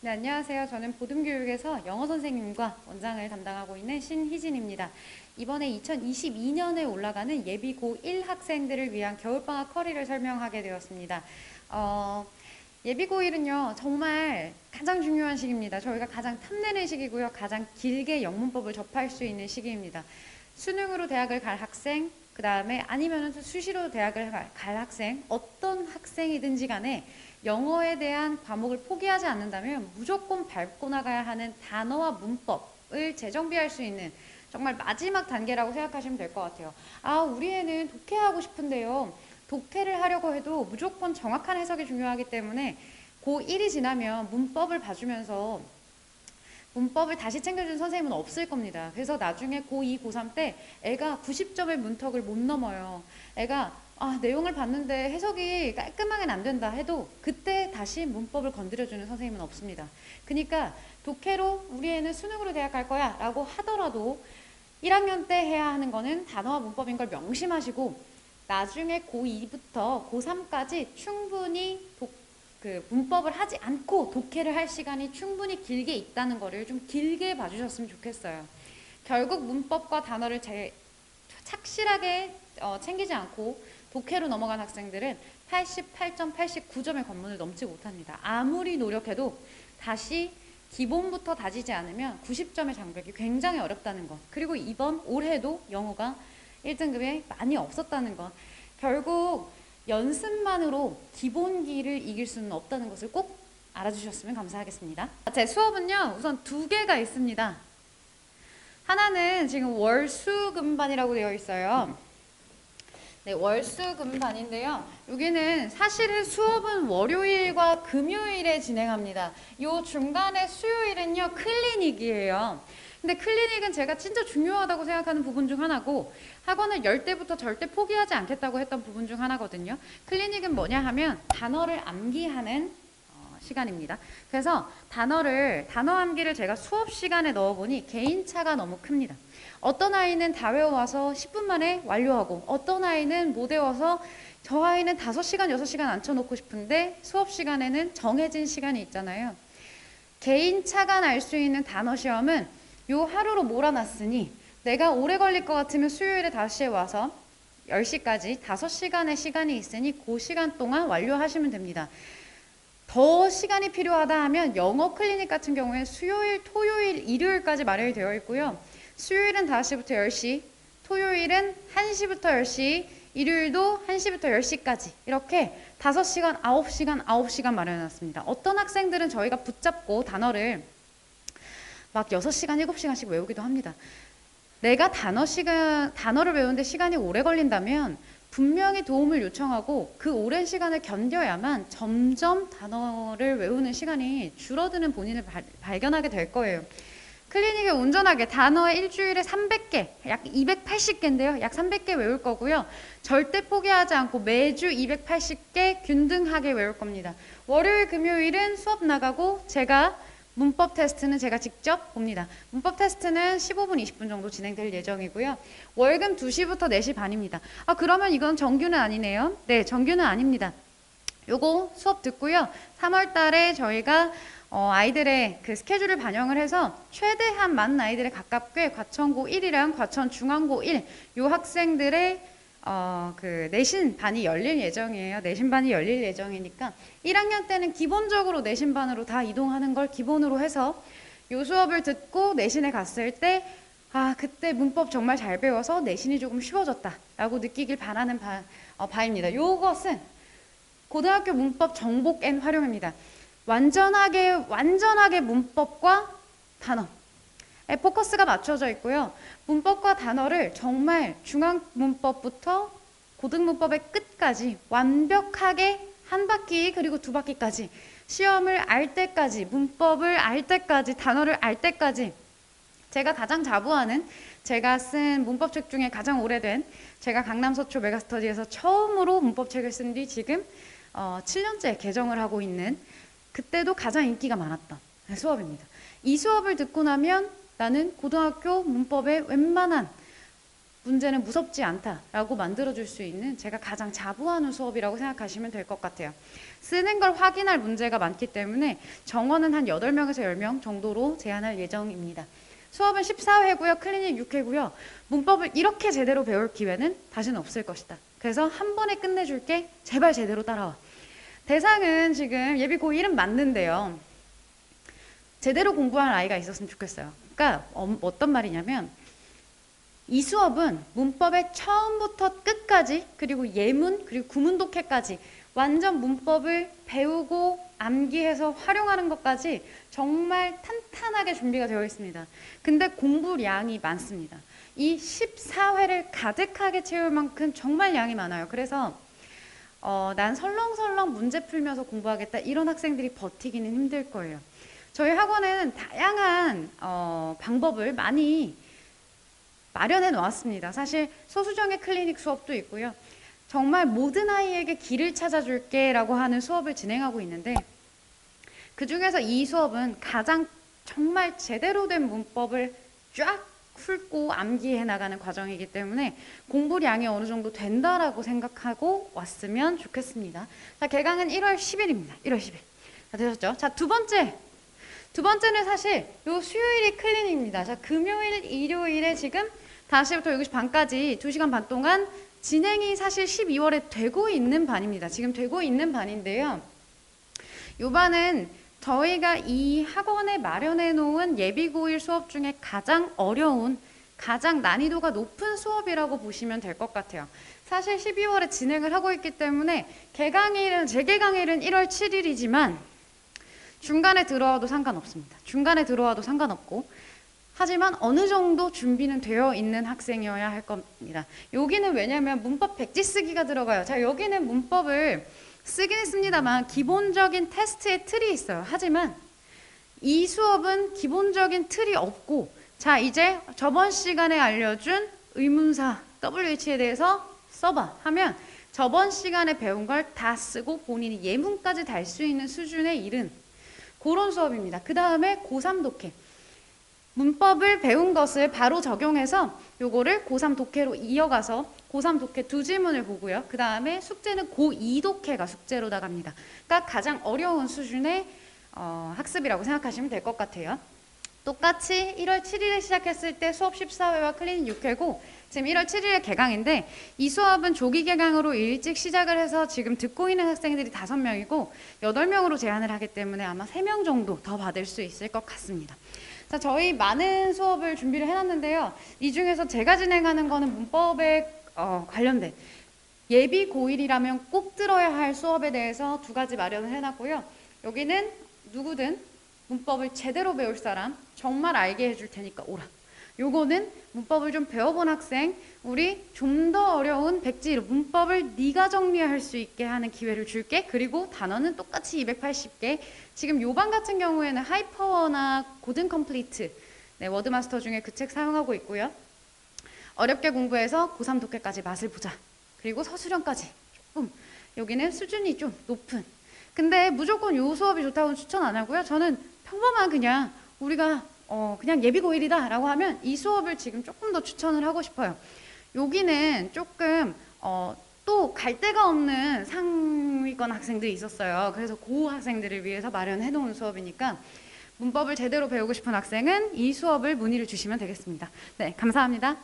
네, 안녕하세요. 저는 보듬교육에서 영어 선생님과 원장을 담당하고 있는 신희진입니다. 이번에 2022년에 올라가는 예비 고1 학생들을 위한 겨울방학 커리를 설명하게 되었습니다. 예비 고1은요, 정말 가장 중요한 시기입니다. 저희가 가장 탐내는 시기고요. 가장 길게 영문법을 접할 수 있는 시기입니다. 수능으로 대학을 갈 학생, 그 다음에 아니면 수시로 대학을 갈 학생, 어떤 학생이든지 간에 영어에 대한 과목을 포기하지 않는다면 무조건 밟고 나가야 하는 단어와 문법을 재정비할 수 있는 정말 마지막 단계라고 생각하시면 될 것 같아요. 우리 애는 독해하고 싶은데요. 독해를 하려고 해도 무조건 정확한 해석이 중요하기 때문에 고1이 지나면 문법을 봐주면서 문법을 다시 챙겨준 선생님은 없을 겁니다. 그래서 나중에 고2, 고3 때 애가 90점의 문턱을 못 넘어요. 애가 내용을 봤는데 해석이 깔끔하게 안 된다 해도 그때 다시 문법을 건드려주는 선생님은 없습니다. 그러니까 독해로 우리 애는 수능으로 대학 갈 거야 라고 하더라도 1학년 때 해야 하는 거는 단어와 문법인 걸 명심하시고 나중에 고2부터 고3까지 충분히 문법을 하지 않고 독해를 할 시간이 충분히 길게 있다는 거를 좀 길게 봐주셨으면 좋겠어요. 결국 문법과 단어를 착실하게 챙기지 않고 독해로 넘어간 학생들은 88점, 89점의 관문을 넘지 못합니다. 아무리 노력해도 다시 기본부터 다지지 않으면 90점의 장벽이 굉장히 어렵다는 것. 그리고 올해도 영어가 1등급에 많이 없었다는 것. 결국 연습만으로 기본기를 이길 수는 없다는 것을 꼭 알아주셨으면 감사하겠습니다. 제 수업은요, 우선 두 개가 있습니다. 하나는 지금 월수금반이라고 되어 있어요. 네, 월수금반인데요. 여기는 사실은 수업은 월요일과 금요일에 진행합니다. 요 중간에 수요일은요, 클리닉이에요. 근데 클리닉은 제가 진짜 중요하다고 생각하는 부분 중 하나고 학원을 열 때부터 절대 포기하지 않겠다고 했던 부분 중 하나거든요. 클리닉은 뭐냐 하면 단어를 암기하는 시간입니다. 그래서 단어 암기를 제가 수업 시간에 넣어보니 개인차가 너무 큽니다. 어떤 아이는 다 외워와서 10분 만에 완료하고 어떤 아이는 못 외워서 저 아이는 5시간, 6시간 앉혀놓고 싶은데 수업 시간에는 정해진 시간이 있잖아요. 개인차가 날 수 있는 단어 시험은 요 하루로 몰아놨으니 내가 오래 걸릴 것 같으면 수요일에 5시에 와서 10시까지 5시간의 시간이 있으니 그 시간 동안 완료하시면 됩니다. 더 시간이 필요하다 하면 영어 클리닉 같은 경우에 수요일, 토요일, 일요일까지 마련이 되어 있고요. 수요일은 5시부터 10시, 토요일은 1시부터 10시, 일요일도 1시부터 10시까지 이렇게 5시간, 9시간, 9시간 마련해놨습니다. 어떤 학생들은 저희가 붙잡고 단어를 막 6시간, 7시간씩 외우기도 합니다. 내가 단어를 외우는데 시간이 오래 걸린다면 분명히 도움을 요청하고 그 오랜 시간을 견뎌야만 점점 단어를 외우는 시간이 줄어드는 본인을 발견하게 될 거예요. 클리닉에 온전하게 단어 일주일에 300개, 약 280개인데요. 약 300개 외울 거고요. 절대 포기하지 않고 매주 280개 균등하게 외울 겁니다. 월요일, 금요일은 수업 나가고 제가 문법 테스트는 제가 직접 봅니다. 문법 테스트는 15분, 20분 정도 진행될 예정이고요. 월금 2시부터 4시 반입니다. 그러면 이건 정규는 아니네요. 네, 정규는 아닙니다. 요거 수업 듣고요. 3월 달에 저희가 아이들의 그 스케줄을 반영을 해서 최대한 많은 아이들에 가깝게 과천고 1이랑 과천중앙고 1, 요 학생들의 그 내신반이 열릴 예정이에요. 내신반이 열릴 예정이니까 1학년 때는 기본적으로 내신반으로 다 이동하는 걸 기본으로 해서 요 수업을 듣고 내신에 갔을 때 그때 문법 정말 잘 배워서 내신이 조금 쉬워졌다 라고 느끼길 바라는 바입니다. 요것은 고등학교 문법 정복 앤 활용입니다. 완전하게 문법과 단어 포커스가 맞춰져 있고요. 문법과 단어를 정말 중앙 문법부터 고등 문법의 끝까지 완벽하게 한 바퀴 그리고 두 바퀴까지 시험을 알 때까지 문법을 알 때까지 단어를 알 때까지 제가 가장 자부하는 제가 쓴 문법책 중에 가장 오래된 제가 강남서초 메가스터디에서 처음으로 문법책을 쓴 뒤 지금 7년째 개정을 하고 있는 그때도 가장 인기가 많았던 수업입니다. 이 수업을 듣고 나면 나는 고등학교 문법의 웬만한 문제는 무섭지 않다라고 만들어줄 수 있는 제가 가장 자부하는 수업이라고 생각하시면 될 것 같아요. 쓰는 걸 확인할 문제가 많기 때문에 정원은 한 8명에서 10명 정도로 제한할 예정입니다. 수업은 14회고요. 클리닉 6회고요. 문법을 이렇게 제대로 배울 기회는 다시는 없을 것이다. 그래서 한 번에 끝내줄게. 제발 제대로 따라와. 대상은 지금 예비 고1은 맞는데요. 제대로 공부한 아이가 있었으면 좋겠어요. 그러니까 어떤 말이냐면 이 수업은 문법의 처음부터 끝까지 그리고 예문 그리고 구문 독해까지 완전 문법을 배우고 암기해서 활용하는 것까지 정말 탄탄하게 준비가 되어 있습니다. 근데 공부량이 많습니다. 이 14회를 가득하게 채울 만큼 정말 양이 많아요. 그래서 난 설렁설렁 문제 풀면서 공부하겠다 이런 학생들이 버티기는 힘들 거예요. 저희 학원에는 다양한 방법을 많이 마련해 놓았습니다. 사실 소수정의 클리닉 수업도 있고요. 정말 모든 아이에게 길을 찾아줄게 라고 하는 수업을 진행하고 있는데 그 중에서 이 수업은 가장 정말 제대로 된 문법을 쫙 훑고 암기해 나가는 과정이기 때문에 공부량이 어느 정도 된다라고 생각하고 왔으면 좋겠습니다. 자, 개강은 1월 10일입니다. 1월 10일. 자, 되셨죠? 자, 두 번째는 사실 요 수요일이 클리닉입니다. 자, 금요일, 일요일에 지금 5시부터 7시 반까지 2시간 반 동안 진행이 사실 12월에 되고 있는 반입니다. 지금 되고 있는 반인데요. 요 반은 저희가 이 학원에 마련해 놓은 예비 고1 수업 중에 가장 어려운, 가장 난이도가 높은 수업이라고 보시면 될 것 같아요. 사실 12월에 진행을 하고 있기 때문에 재개강일은 1월 7일이지만 중간에 들어와도 상관없습니다. 중간에 들어와도 상관없고 하지만 어느 정도 준비는 되어 있는 학생이어야 할 겁니다. 여기는 왜냐면 문법 백지 쓰기가 들어가요. 자, 여기는 문법을 쓰긴 했습니다만 기본적인 테스트의 틀이 있어요. 하지만 이 수업은 기본적인 틀이 없고 자, 이제 저번 시간에 알려준 의문사 WH에 대해서 써봐 하면 저번 시간에 배운 걸 다 쓰고 본인이 예문까지 달 수 있는 수준에 이른 그런 수업입니다. 그 다음에 고3 독해. 문법을 배운 것을 바로 적용해서 요거를 고3 독해로 이어가서 고3 독해 2지문을 보고요. 그 다음에 숙제는 고2 독해가 숙제로 나갑니다. 그러니까 가장 어려운 수준의 학습이라고 생각하시면 될 것 같아요. 똑같이 1월 7일에 시작했을 때 수업 14회와 클리닉 6회고 지금 1월 7일에 개강인데 이 수업은 조기 개강으로 일찍 시작을 해서 지금 듣고 있는 학생들이 5명이고 8명으로 제한을 하기 때문에 아마 3명 정도 더 받을 수 있을 것 같습니다. 자, 저희 많은 수업을 준비를 해놨는데요. 이 중에서 제가 진행하는 거는 문법에 관련된 예비 고1이라면 꼭 들어야 할 수업에 대해서 2가지 마련을 해놨고요. 여기는 누구든 문법을 제대로 배울 사람 정말 알게 해줄 테니까 오라. 요거는 문법을 좀 배워본 학생 우리 좀 더 어려운 백지로 문법을 네가 정리할 수 있게 하는 기회를 줄게. 그리고 단어는 똑같이 280개. 지금 요반 같은 경우에는 하이퍼워나 고든 컴플리트 워드마스터 중에 그 책 사용하고 있고요. 어렵게 공부해서 고3 독해까지 맛을 보자. 그리고 서술형까지 조금 여기는 수준이 좀 높은 근데 무조건 요 수업이 좋다고는 추천 안 하고요. 저는 평범한 그냥 우리가 그냥 예비 고1이다 라고 하면 이 수업을 지금 조금 더 추천을 하고 싶어요. 여기는 조금 또 갈 데가 없는 상위권 학생들이 있었어요. 그래서 그 학생들을 위해서 마련해 놓은 수업이니까 문법을 제대로 배우고 싶은 학생은 이 수업을 문의를 주시면 되겠습니다. 네, 감사합니다.